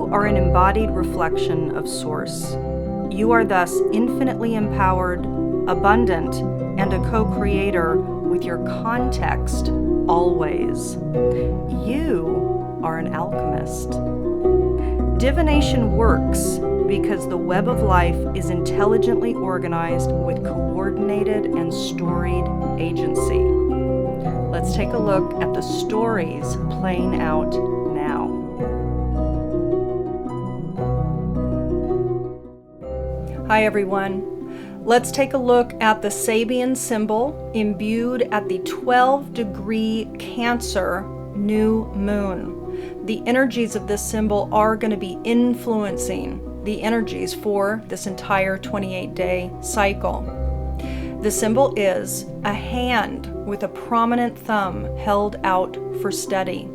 You are an embodied reflection of Source. You are thus infinitely empowered, abundant, and a co-creator with your context always. You are an alchemist. Divination works because the web of life is intelligently organized with coordinated and storied agency. Let's take a look at the stories playing out now. Hi everyone. Let's take a look at the Sabian Symbol imbued at the 12-degree Cancer new moon. The energies of this symbol are going to be influencing the energies for this entire 28-day cycle. The symbol is a hand with a prominent thumb held out for steady.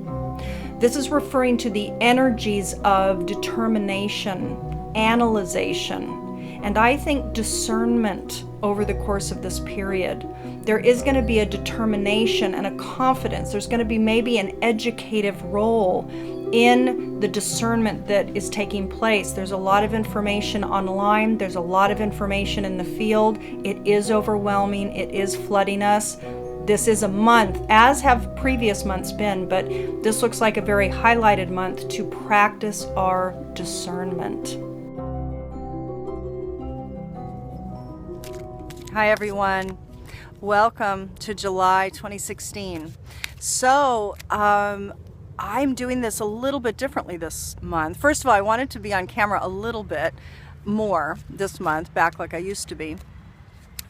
This is referring to the energies of determination, analyzation, and I think discernment over the course of this period. There is going to be a determination and a confidence. There's going to be maybe an educative role in the discernment that is taking place. There's a lot of information online. There's a lot of information in the field. It is overwhelming. It is flooding us. This is a month, as have previous months been, but this looks like a very highlighted month to practice our discernment. Hi everyone. Welcome to July 2016. So I'm doing this a little bit differently this month. First of all, I wanted to be on camera a little bit more this month, back like I used to be.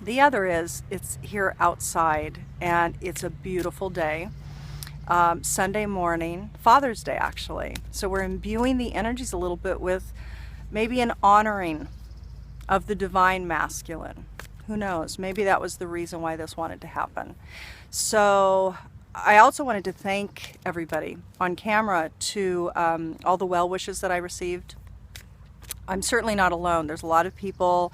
The other is it's here outside and it's a beautiful day. Sunday morning, Father's Day actually. So we're imbuing the energies a little bit with maybe an honoring of the divine masculine. Who knows? Maybe that was the reason why this wanted to happen. So I also wanted to thank everybody on camera to all the well wishes that I received. I'm certainly not alone. There's a lot of people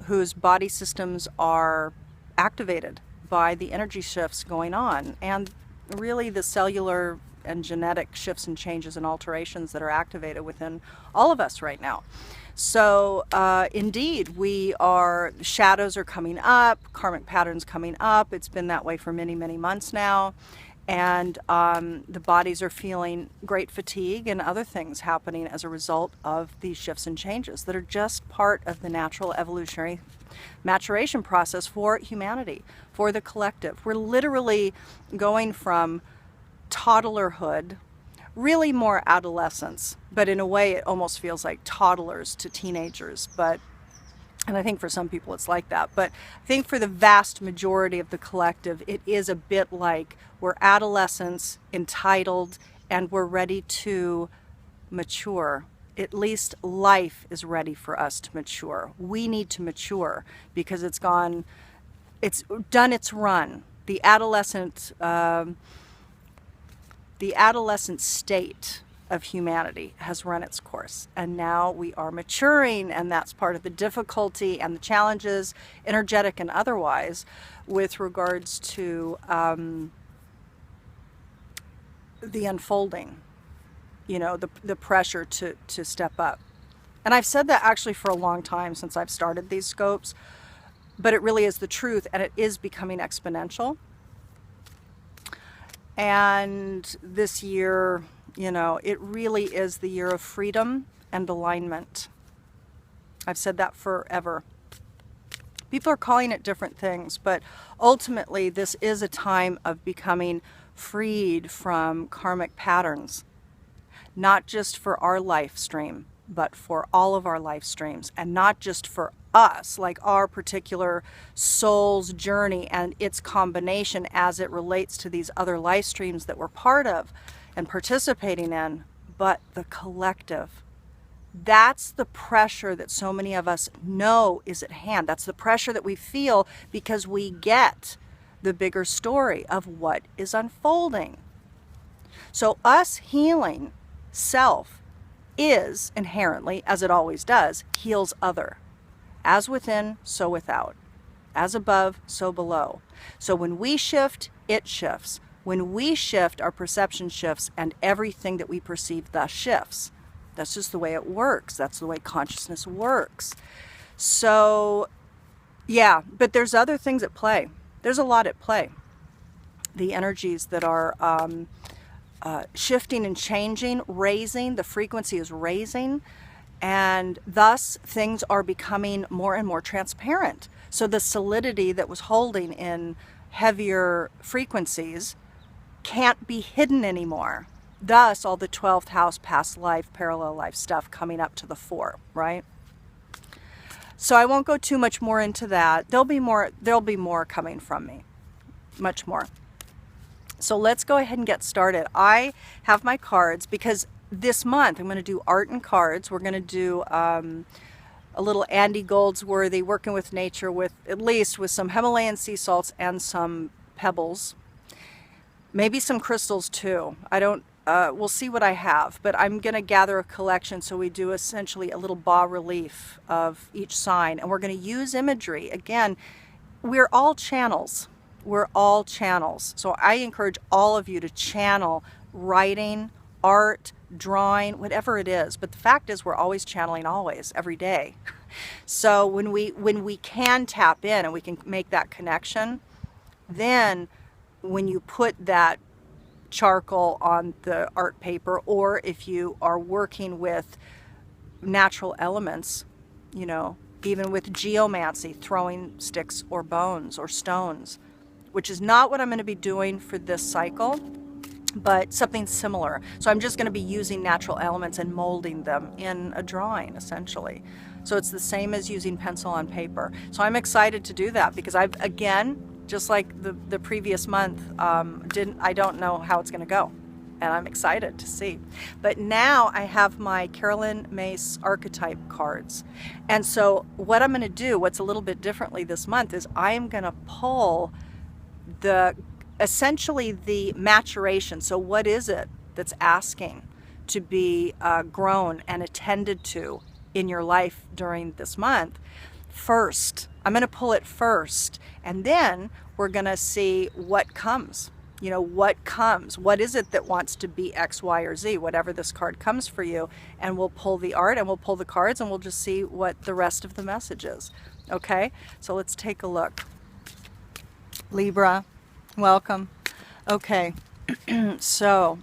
whose body systems are activated by the energy shifts going on, and really the cellular and genetic shifts and changes and alterations that are activated within all of us right now. So indeed, shadows are coming up, karmic patterns coming up. It's been that way for many, many months now. And the bodies are feeling great fatigue and other things happening as a result of these shifts and changes that are just part of the natural evolutionary maturation process for humanity, for the collective. We're literally going from toddlerhood, really more adolescence, but in a way it almost feels like toddlers to teenagers. And I think for some people it's like that, but I think for the vast majority of the collective, it is a bit like we're adolescents, entitled, and we're ready to mature. At least life is ready for us to mature. We need to mature because it's done its run. The adolescent state of humanity has run its course, and now we are maturing, and that's part of the difficulty and the challenges, energetic and otherwise, with regards to the unfolding, the pressure to step up. And I've said that actually for a long time since I've started these scopes, but it really is the truth, and it is becoming exponential. And this year, it really is the year of freedom and alignment. I've said that forever. People are calling it different things, but ultimately this is a time of becoming freed from karmic patterns, not just for our life stream, but for all of our life streams, and not just for us, like our particular soul's journey and its combination as it relates to these other life streams that we're part of and participating in, but the collective. That's the pressure that so many of us know is at hand. That's the pressure that we feel because we get the bigger story of what is unfolding. So us healing self is inherently, as it always does, heals other. As within, so without. As above, so below. So when we shift, it shifts. When we shift, our perception shifts, and everything that we perceive thus shifts. That's just the way it works. That's the way consciousness works. So, yeah, but there's other things at play. There's a lot at play. The energies that are shifting and changing, raising, the frequency is raising, and thus things are becoming more and more transparent. So the solidity that was holding in heavier frequencies can't be hidden anymore. Thus, all the 12th house, past life, parallel life stuff coming up to the fore, right? So I won't go too much more into that. There'll be more coming from me, much more. So let's go ahead and get started. I have my cards because this month I'm going to do art and cards. We're going to do a little Andy Goldsworthy, working with nature, with at least with some Himalayan sea salts and some pebbles. Maybe some crystals too. We'll see what I have, but I'm going to gather a collection, so we do essentially a little bas relief of each sign, and we're going to use imagery. Again, we're all channels. We're all channels. So I encourage all of you to channel writing, art, drawing, whatever it is. But the fact is, we're always channeling, always, every day. So when we can tap in and we can make that connection, then when you put that charcoal on the art paper, or if you are working with natural elements, you know, even with geomancy, throwing sticks or bones or stones, which is not what I'm going to be doing for this cycle, but something similar. So I'm just going to be using natural elements and molding them in a drawing, essentially. So it's the same as using pencil on paper. So I'm excited to do that because I've, again, just like the previous month, I don't know how it's going to go, and I'm excited to see. But now I have my Carolyn Mace archetype cards, and so what I'm going to do, what's a little bit differently this month, is I am going to pull essentially the maturation. So what is it that's asking to be grown and attended to in your life during this month? First, I'm going to pull it first, and then we're going to see what comes. You know, what comes? What is it that wants to be X, Y, or Z? Whatever this card comes for you, and we'll pull the art and we'll pull the cards and we'll just see what the rest of the message is. Okay, so let's take a look. Libra, welcome. Okay, so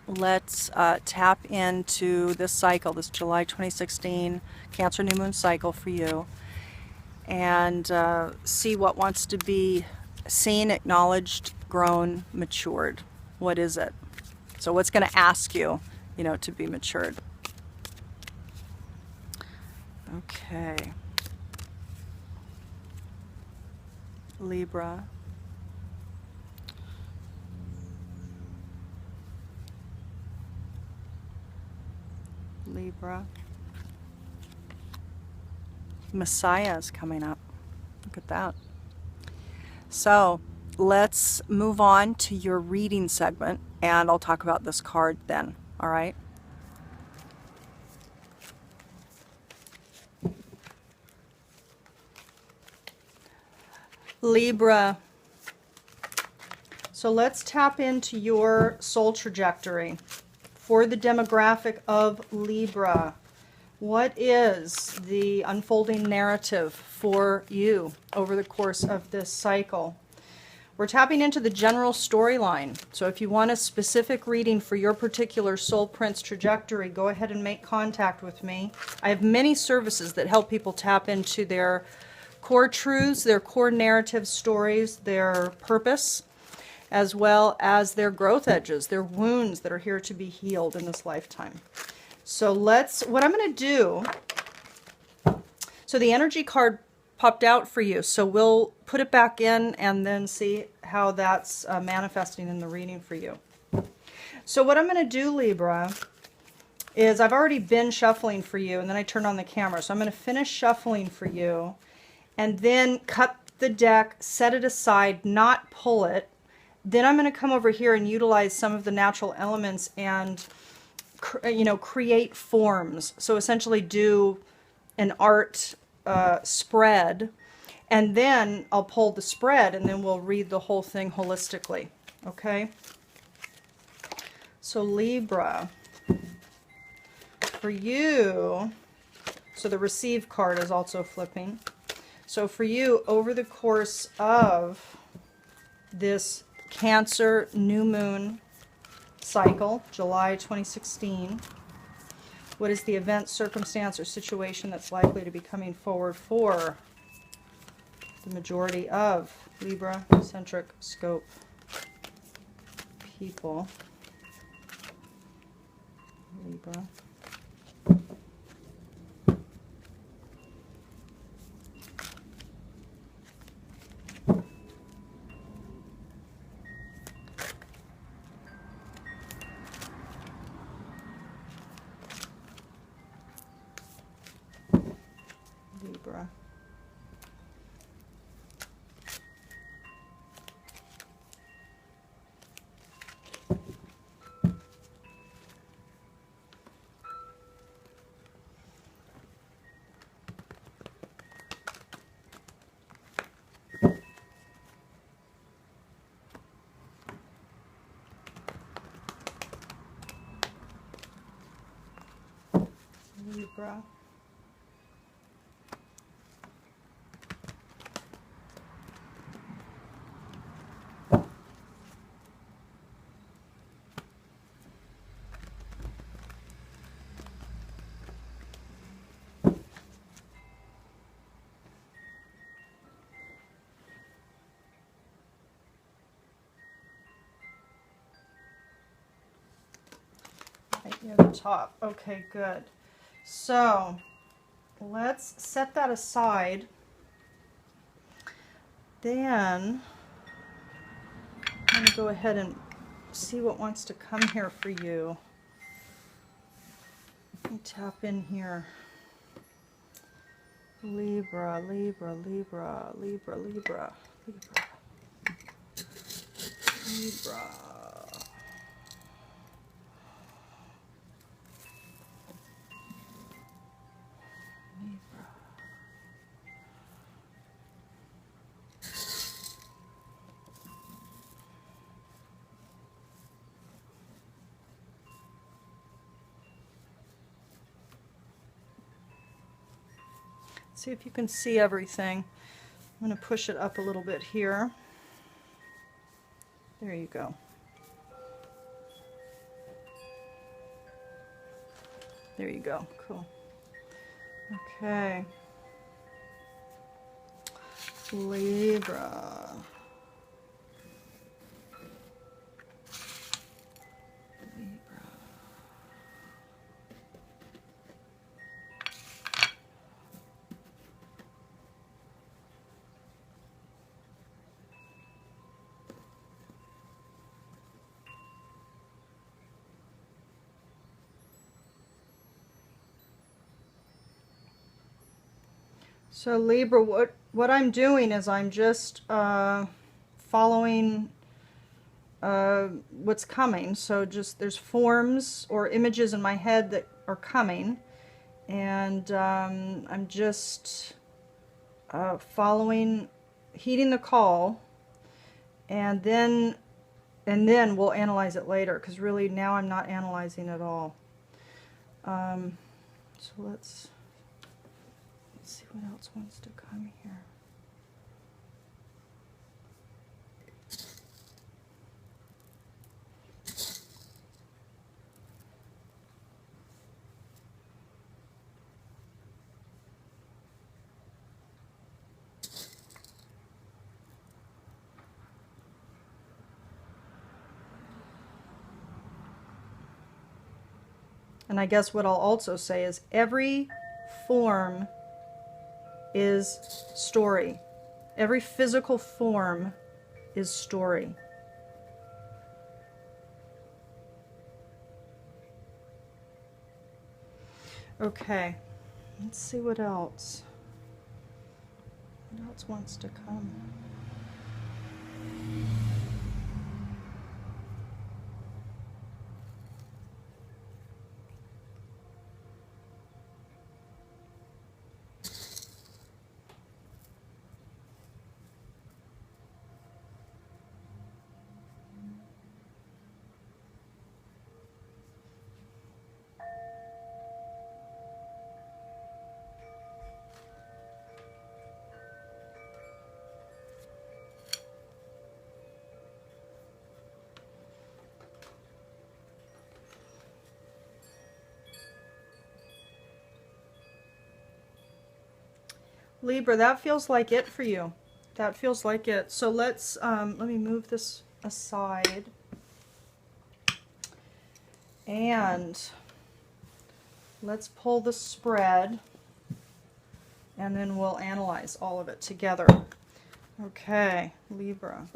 let's tap into this cycle, this July 2016 Cancer New Moon cycle for you, and see what wants to be seen, acknowledged, grown, matured. What is it? So what's going to ask you, you know, to be matured? Okay. Libra. Libra. Messiah is coming up. Look at that. So let's move on to your reading segment, and I'll talk about this card then. All right. Libra. So let's tap into your soul trajectory for the demographic of Libra. What is the unfolding narrative for you over the course of this cycle? We're tapping into the general storyline. So if you want a specific reading for your particular soul prince trajectory, go ahead and make contact with me. I have many services that help people tap into their core truths, their core narrative stories, their purpose, as well as their growth edges, their wounds that are here to be healed in this lifetime. So what I'm going to do, so the energy card popped out for you, so we'll put it back in and then see how that's manifesting in the reading for you. So what I'm going to do, Libra, is I've already been shuffling for you, and then I turned on the camera. So I'm going to finish shuffling for you, and then cut the deck, set it aside, not pull it. Then I'm going to come over here and utilize some of the natural elements and create forms. So essentially do an art spread, and then I'll pull the spread, and then we'll read the whole thing holistically. Okay? So Libra, for you, so the receive card is also flipping. So for you, over the course of this Cancer new moon cycle, July 2016, what is the event, circumstance, or situation that's likely to be coming forward for the majority of Libra centric scope people? Libra. Libra. Libra. Right near the top. Okay, good. So let's set that aside. Then I'm going to go ahead and see what wants to come here for you. Let me tap in here. Libra, Libra, Libra, Libra, Libra, Libra, Libra. See if you can see everything. I'm going to push it up a little bit here. There you go. There you go. Cool. Okay. Libra. So Libra, what I'm doing is I'm just following what's coming. So just there's forms or images in my head that are coming, and I'm just following, heeding the call, and then we'll analyze it later, because really now I'm not analyzing at all. So let's see what else wants to come here. And I guess what I'll also say is every form is story. Every physical form is story. Okay, let's see what else. What else wants to come? Libra, that feels like it for you. That feels like it. So let's, let me move this aside. And let's pull the spread. And then we'll analyze all of it together. Okay, Libra.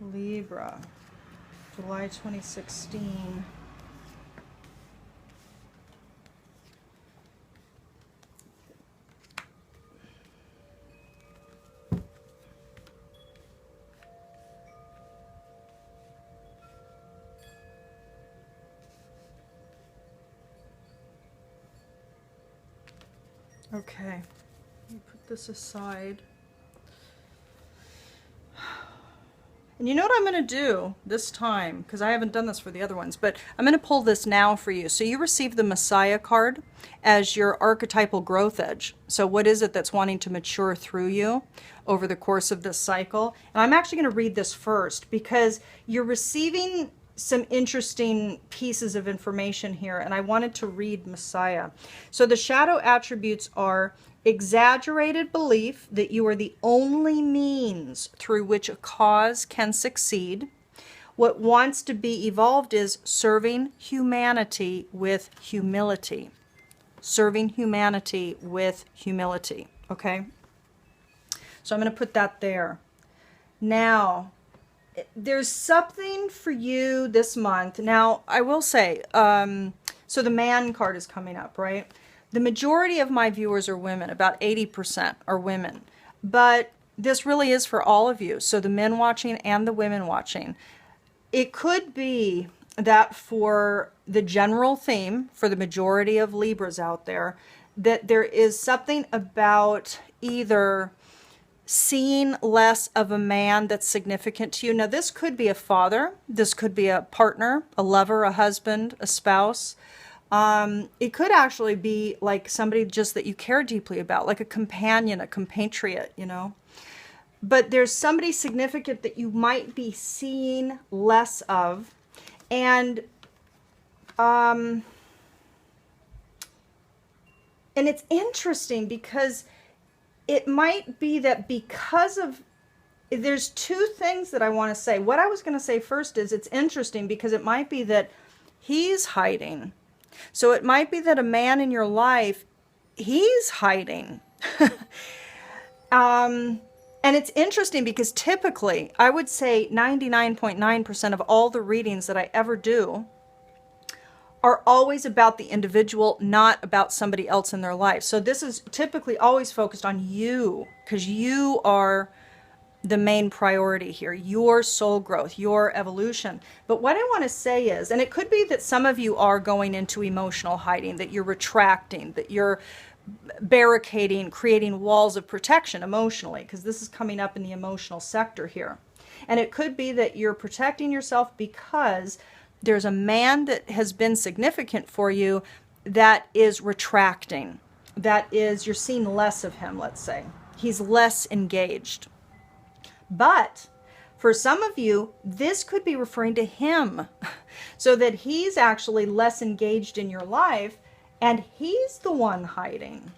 Libra, July 2016. Okay, let me put this aside. And you know what I'm going to do this time, because I haven't done this for the other ones, but I'm going to pull this now for you. So you receive the Messiah card as your archetypal growth edge. So what is it that's wanting to mature through you over the course of this cycle? And I'm actually going to read this first because you're receiving some interesting pieces of information here, and I wanted to read Messiah. So the shadow attributes are exaggerated belief that you are the only means through which a cause can succeed. What wants to be evolved is serving humanity with humility. Serving humanity with humility, okay? So I'm going to put that there. Now, there's something for you this month. Now, I will say, so the man card is coming up, right? The majority of my viewers are women, about 80% are women. But this really is for all of you, so the men watching and the women watching. It could be that for the general theme, for the majority of Libras out there, that there is something about either seeing less of a man that's significant to you. Now, this could be a father. This could be a partner, a lover, a husband, a spouse. It could actually be like somebody just that you care deeply about, like a companion, a compatriot, you know. But there's somebody significant that you might be seeing less of. And it's interesting because it might be that because of, there's two things that I want to say. What I was going to say first is it's interesting because it might be that he's hiding. So it might be that a man in your life, he's hiding. And it's interesting because typically, I would say 99.9% of all the readings that I ever do are always about the individual, not about somebody else in their life. So this is typically always focused on you, because you are the main priority here, your soul growth, your evolution. But what I want to say is, and it could be that some of you are going into emotional hiding, that you're retracting, that you're barricading, creating walls of protection emotionally, because this is coming up in the emotional sector here. And it could be that you're protecting yourself because there's a man that has been significant for you that is retracting. That is, you're seeing less of him, let's say. He's less engaged. But for some of you, this could be referring to him. So that he's actually less engaged in your life and he's the one hiding.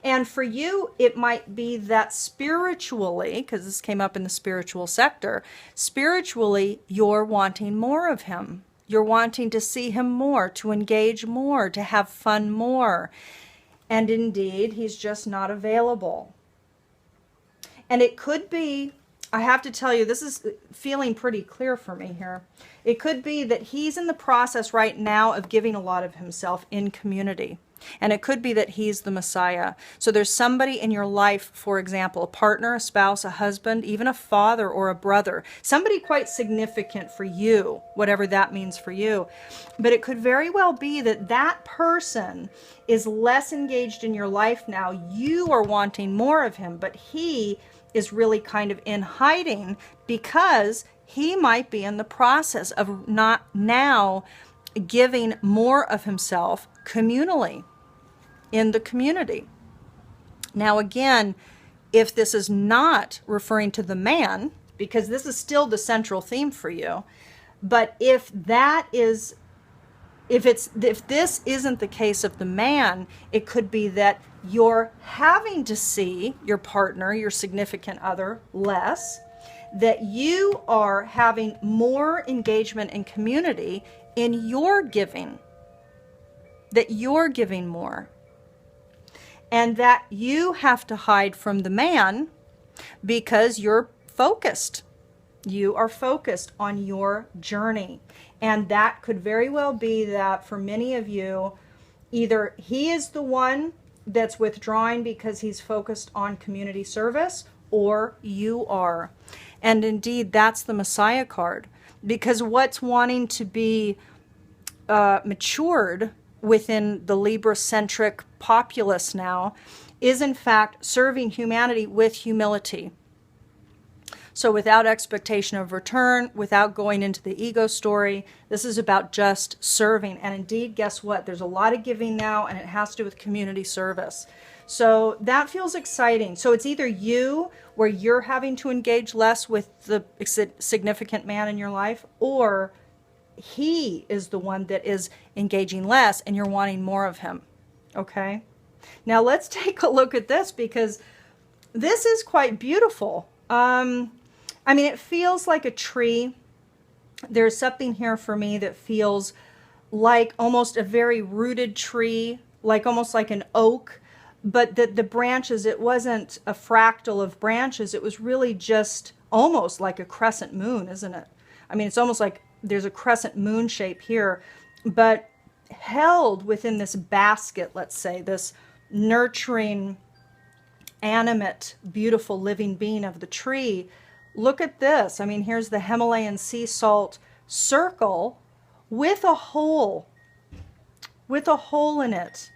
And for you, it might be that spiritually, because this came up in the spiritual sector, spiritually, you're wanting more of him. You're wanting to see him more, to engage more, to have fun more. And indeed, he's just not available. And it could be, I have to tell you, this is feeling pretty clear for me here. It could be that he's in the process right now of giving a lot of himself in community. And it could be that he's the Messiah. So there's somebody in your life, for example, a partner, a spouse, a husband, even a father or a brother, somebody quite significant for you, whatever that means for you. But it could very well be that that person is less engaged in your life now. You are wanting more of him, but he is really kind of in hiding because he might be in the process of not now giving more of himself communally in the community. Now again, if this is not referring to the man, because this is still the central theme for you, but if that is If this isn't the case of the man, it could be that you're having to see your partner, your significant other, less, that you are having more engagement and community in your giving, that you're giving more, and that you have to hide from the man because you're focused. You are focused on your journey. And that could very well be that for many of you, either he is the one that's withdrawing because he's focused on community service, or you are. And indeed, that's the Messiah card. Because what's wanting to be matured within the Libra-centric populace now is in fact serving humanity with humility. So without expectation of return, without going into the ego story, this is about just serving. And indeed, guess what? There's a lot of giving now, and it has to do with community service. So that feels exciting. So it's either you, where you're having to engage less with the significant man in your life, or he is the one that is engaging less and you're wanting more of him. Okay? Now let's take a look at this, because this is quite beautiful. I mean, it feels like a tree. There's something here for me that feels like almost a very rooted tree, like almost like an oak, but the branches, it wasn't a fractal of branches. It was really just almost like a crescent moon, isn't it? I mean, it's almost like there's a crescent moon shape here, but held within this basket, let's say, this nurturing, animate, beautiful living being of the tree. Look at this. I mean, here's the Himalayan sea salt circle with a hole in it.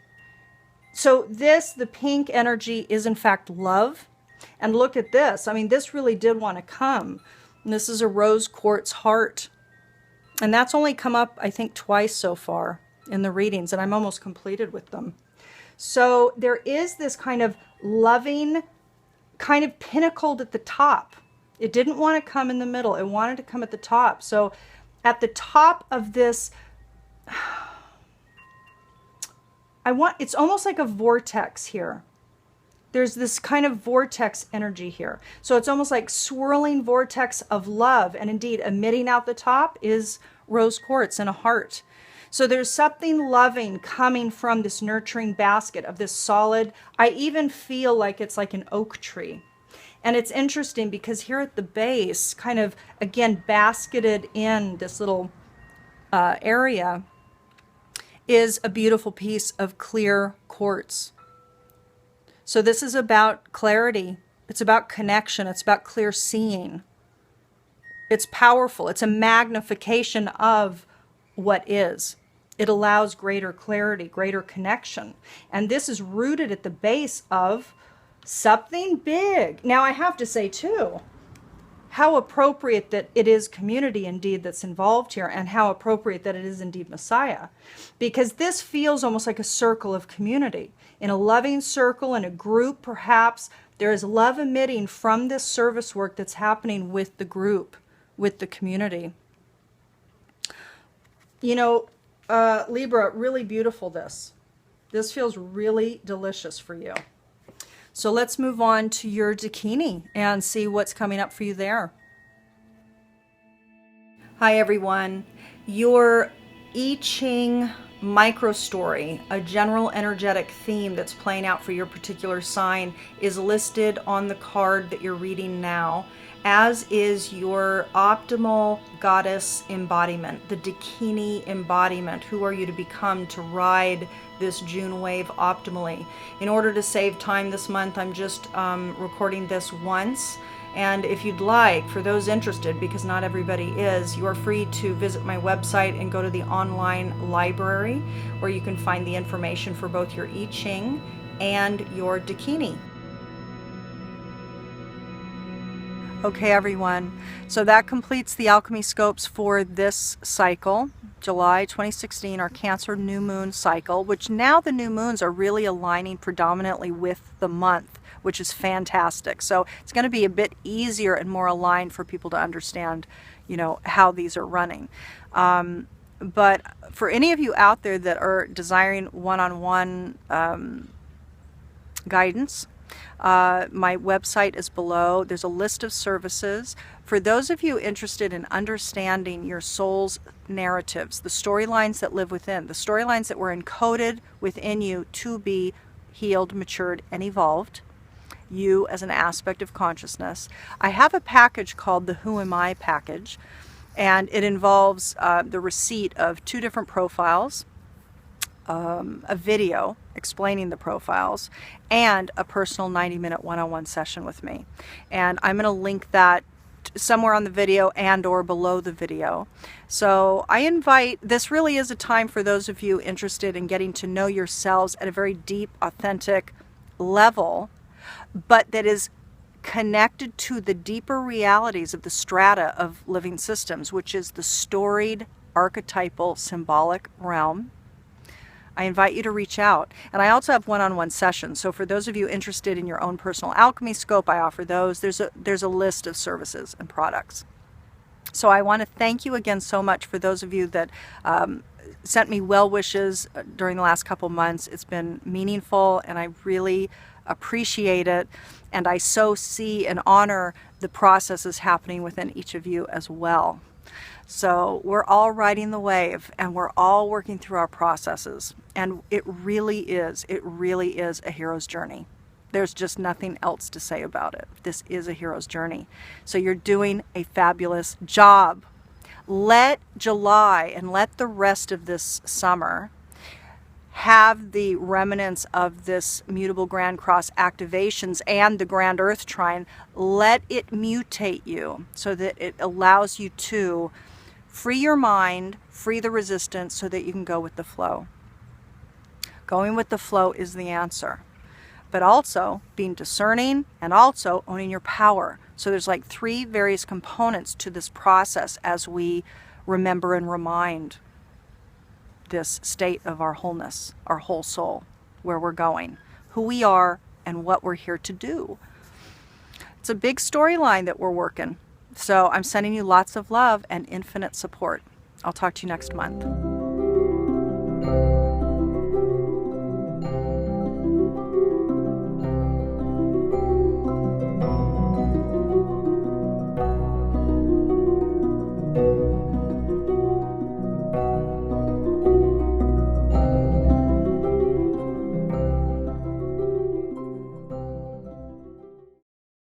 So this, the pink energy, is in fact love. And look at this. I mean, this really did want to come. And this is a rose quartz heart. And that's only come up, I think, twice so far in the readings, and I'm almost completed with them. So there is this kind of loving, kind of pinnacled at the top. It didn't want to come in the middle. It wanted to come at the top. So at the top of this, it's almost like a vortex here. There's this kind of vortex energy here. So it's almost like swirling vortex of love. And indeed, emitting out the top is rose quartz and a heart. So there's something loving coming from this nurturing basket of this solid, I even feel like it's like an oak tree. And it's interesting because here at the base, kind of, again, basketed in this little area, is a beautiful piece of clear quartz. So this is about clarity. It's about connection. It's about clear seeing. It's powerful. It's a magnification of what is. It allows greater clarity, greater connection. And this is rooted at the base of something big. Now, I have to say, too, how appropriate that it is community indeed that's involved here, and how appropriate that it is indeed Messiah. Because this feels almost like a circle of community. In a loving circle, in a group perhaps, there is love emitting from this service work that's happening with the group, with the community. You know, Libra, really beautiful this. This feels really delicious for you. So let's move on to your Dakini and see what's coming up for you there. Hi everyone. Your I Ching micro story, a general energetic theme that's playing out for your particular sign, is listed on the card that you're reading now, as is your optimal goddess embodiment, the Dakini embodiment. Who are you to become to ride this June wave optimally? In order to save time this month, I'm just recording this once. And if you'd like, for those interested, because not everybody is, you are free to visit my website and go to the online library where you can find the information for both your I Ching and your Dakini. Okay, everyone. So that completes the alchemy scopes for this cycle, July 2016, our Cancer new moon cycle, which now the new moons are really aligning predominantly with the month, which is fantastic. So it's going to be a bit easier and more aligned for people to understand, you know, how these are running. But for any of you out there that are desiring one-on-one guidance, my website is below. There's a list of services. For those of you interested in understanding your soul's narratives, the storylines that live within, the storylines that were encoded within you to be healed, matured, and evolved, you as an aspect of consciousness, I have a package called the Who Am I package, and it involves the receipt of 2 different profiles, a video explaining the profiles, and a personal 90-minute one-on-one session with me. And I'm going to link that somewhere on the video and or below the video. So I invite, this really is a time for those of you interested in getting to know yourselves at a very deep, authentic level, but that is connected to the deeper realities of the strata of living systems, which is the storied, archetypal, symbolic realm. I invite you to reach out. And I also have one-on-one sessions. So for those of you interested in your own personal alchemy scope, I offer those. There's a list of services and products. So I want to thank you again so much for those of you that sent me well wishes during the last couple months. It's been meaningful, and I really appreciate it. And I so see and honor the processes happening within each of you as well. So we're all riding the wave, and we're all working through our processes. And it really is a hero's journey. There's just nothing else to say about it. This is a hero's journey. So you're doing a fabulous job. Let July and let the rest of this summer have the remnants of this mutable grand cross activations and the grand earth trine. Let it mutate you so that it allows you to free your mind, free the resistance, so that you can go with the flow. Going with the flow is the answer. But also being discerning and also owning your power. So there's like 3 various components to this process as we remember and remind this state of our wholeness, our whole soul, where we're going, who we are, and what we're here to do. It's a big storyline that we're working. So I'm sending you lots of love and infinite support. I'll talk to you next month.